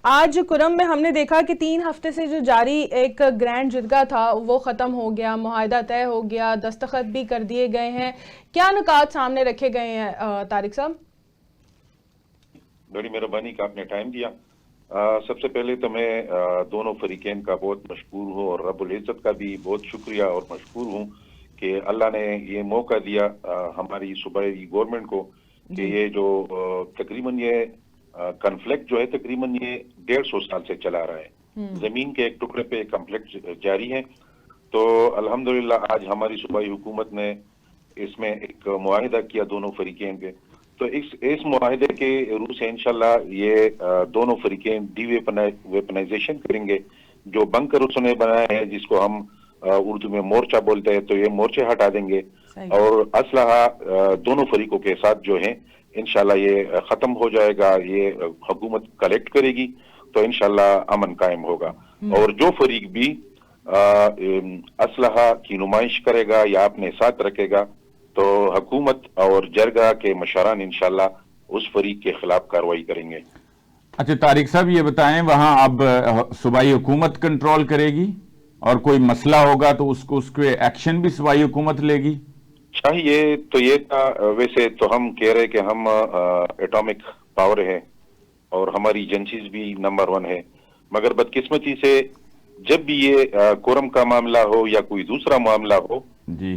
آج کرم میں ہم نے دیکھا کہ 3 ہفتے سے جو جاری ایک گرینڈ جرگہ تھا وہ ختم ہو گیا، معاہدہ طے ہو گیا، دستخط بھی کر دیے گئے ہیں. کیا نکات سامنے رکھے گئے ہیں طارق صاحب؟ بڑی مہربانی کہ آپ نے ٹائم دیا. سب سے پہلے تو میں دونوں فریقین کا بہت مشکور ہوں اور رب العزت کا بھی بہت شکریہ اور مشکور ہوں کہ اللہ نے یہ موقع دیا ہماری صوبائی گورنمنٹ کو کہ یہ جو تقریباً یہ کنفلکٹ جو ہے تقریباً یہ 150 سال سے چلا رہا ہے. زمین کے ایک ٹکڑے پہ کنفلکٹ جاری ہے. تو الحمدللہ آج ہماری صوبائی حکومت نے اس میں ایک معاہدہ کیا دونوں فریقین کے. تو اس معاہدے کے روح سے انشاءاللہ یہ دونوں فریقین ڈی ویپنائزیشن کریں گے. جو بنکر اس نے بنایا ہے جس کو ہم اردو میں مورچہ بولتے ہیں تو یہ مورچے ہٹا دیں گے اور اسلحہ دونوں فریقوں کے ساتھ جو ہیں انشاءاللہ یہ ختم ہو جائے گا. یہ حکومت کلیکٹ کرے گی تو انشاءاللہ امن قائم ہوگا. اور جو فریق بھی اسلحہ کی نمائش کرے گا یا اپنے ساتھ رکھے گا تو حکومت اور جرگہ کے مشران انشاءاللہ اس فریق کے خلاف کارروائی کریں گے. اچھا طارق صاحب یہ بتائیں وہاں اب صوبائی حکومت کنٹرول کرے گی اور کوئی مسئلہ ہوگا تو اس کے ایکشن بھی صوبائی حکومت لے گی؟ چاہیے تو یہ تھا. ویسے تو ہم کہہ رہے کہ ہم ایٹامک پاور ہے اور ہماری ایجنسیز بھی نمبر 1 ہے، مگر بدقسمتی سے جب بھی یہ کورم کا معاملہ ہو یا کوئی دوسرا معاملہ ہو جی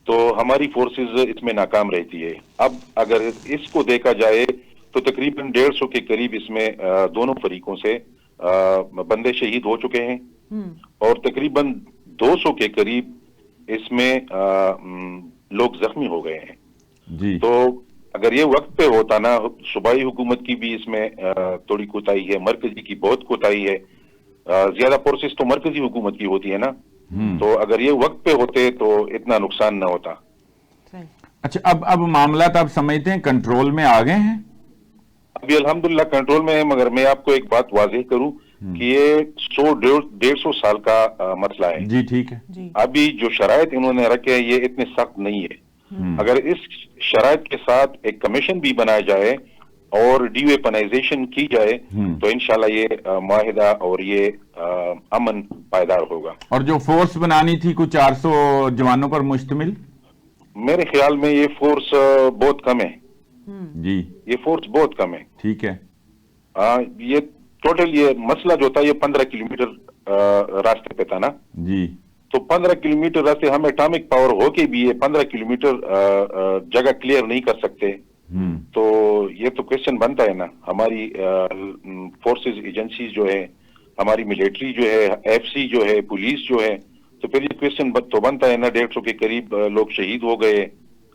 تو ہماری فورسز اس میں ناکام رہتی ہے. اب اگر اس کو دیکھا جائے تو تقریباً 150 کے قریب اس میں دونوں فریقوں سے بندے شہید ہو چکے ہیں اور تقریباً 200 کے قریب اس میں لوگ زخمی ہو گئے ہیں. جی تو اگر یہ وقت پہ ہوتا نا، صوبائی حکومت کی بھی اس میں تھوڑی کوتاہی ہے، مرکزی کی بہت کوتاہی ہے. زیادہ فورسز تو مرکزی حکومت کی ہوتی ہے نا، تو اگر یہ وقت پہ ہوتے تو اتنا نقصان نہ ہوتا. اچھا اب معاملات آپ سمجھتے ہیں کنٹرول میں آ گئے ہیں؟ ابھی الحمدللہ کنٹرول میں ہے، مگر میں آپ کو ایک بات واضح کروں کہ یہ 100-150 سال کا مسئلہ ہے. جی ٹھیک ہے. ابھی جو شرائط انہوں نے رکھے ہیں یہ اتنے سخت نہیں ہے. اگر اس شرائط کے ساتھ ایک کمیشن بھی بنایا جائے اور ڈی ویپنائزیشن کی جائے تو انشاءاللہ یہ معاہدہ اور یہ امن پائیدار ہوگا. اور جو فورس بنانی تھی کچھ 400 جوانوں پر مشتمل، میرے خیال میں یہ فورس بہت کم ہے. جی یہ فورس بہت کم ہے. ٹھیک ہے. یہ ٹوٹل یہ مسئلہ جو تھا یہ 15 کلومیٹر راستے پہ تھا نا. جی تو 15 کلومیٹر راستے ہم ایٹامک پاور ہو کے بھی یہ 15 کلومیٹر جگہ کلیئر نہیں کر سکتے. تو یہ تو کوشچن بنتا ہے نا. ہماری فورسز ایجنسیز جو ہے، ہماری ملٹری جو ہے، ایف سی جو ہے، پولیس جو ہے، تو پھر یہ کوشچن تو بنتا ہے نا. 150 کے قریب لوگ شہید ہو گئے،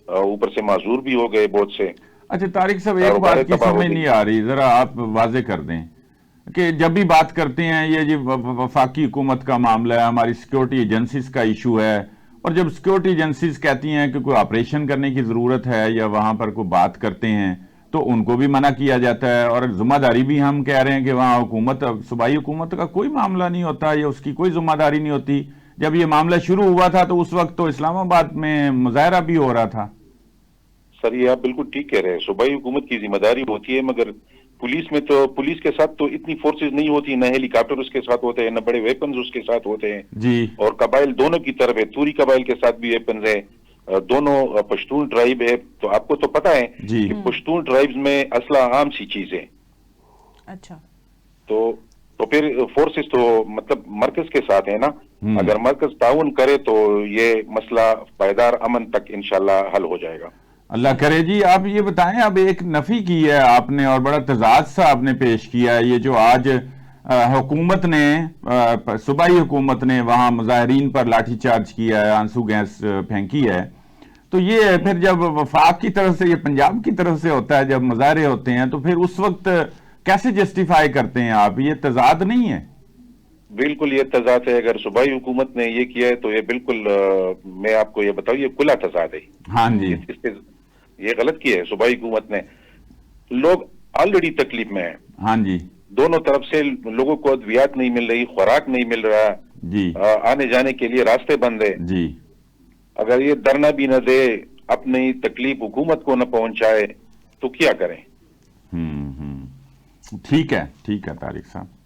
اوپر سے معذور بھی ہو گئے بہت سے. اچھا طارق صاحب ایک بات کی سمجھ نہیں آ رہی، ذرا آپ واضح کر دیں کہ جب بھی بات کرتے ہیں یہ وفاقی حکومت کا معاملہ ہے، ہماری سیکیورٹی ایجنسیز کا ایشو ہے، اور جب سیکیورٹی ایجنسیز کہتی ہیں کہ کوئی آپریشن کرنے کی ضرورت ہے یا وہاں پر کوئی بات کرتے ہیں تو ان کو بھی منع کیا جاتا ہے. اور ذمہ داری بھی ہم کہہ رہے ہیں کہ وہاں حکومت، صوبائی حکومت کا کوئی معاملہ نہیں ہوتا یا اس کی کوئی ذمہ داری نہیں ہوتی. جب یہ معاملہ شروع ہوا تھا تو اس وقت تو اسلام آباد میں مظاہرہ بھی ہو رہا تھا. سر یہ آپ بالکل ٹھیک کہہ رہے ہیں، صوبائی حکومت کی ذمہ داری ہوتی ہے، مگر پولیس میں تو پولیس کے ساتھ تو اتنی فورسز نہیں ہوتی، نہ ہیلی کاپٹر اس کے ساتھ ہوتے ہیں، نہ بڑے ویپنز اس کے ساتھ ہوتے ہیں. جی اور قبائل دونوں کی طرف ہے، توری قبائل کے ساتھ بھی ویپنز ہے، دونوں پشتون ٹرائب ہے. تو آپ کو تو پتہ ہے کہ پشتون ٹرائبز میں اسلحہ عام سی چیز ہے. اچھا تو پھر فورسز تو مطلب مرکز کے ساتھ ہے نا. اگر مرکز تعاون کرے تو یہ مسئلہ پائیدار امن تک انشاءاللہ حل ہو جائے گا. اللہ کرے. جی آپ یہ بتائیں، اب ایک نفی کی ہے آپ نے اور بڑا تضاد سا آپ نے پیش کیا ہے، یہ جو آج حکومت نے، صوبائی حکومت نے وہاں مظاہرین پر لاٹھی چارج کیا ہے، آنسو گیس پھینکی ہے، تو یہ پھر جب وفاق کی طرف سے، یہ پنجاب کی طرف سے ہوتا ہے، جب مظاہرے ہوتے ہیں تو پھر اس وقت کیسے جسٹیفائی کرتے ہیں آپ؟ یہ تضاد نہیں ہے؟ بالکل یہ تضاد ہے. اگر صوبائی حکومت نے یہ کیا ہے تو یہ بالکل میں آپ کو یہ بتاؤں یہ کھلا تضاد ہے. ہاں جی یہ غلط کیا ہے صوبائی حکومت نے. لوگ آلریڈی تکلیف میں ہیں. ہاں جی دونوں طرف سے لوگوں کو ادویات نہیں مل رہی، خوراک نہیں مل رہا، جی آنے جانے کے لیے راستے بند ہے. جی اگر یہ دھرنا بھی نہ دے، اپنی تکلیف حکومت کو نہ پہنچائے تو کیا کریں؟ ٹھیک ہے طارق صاحب.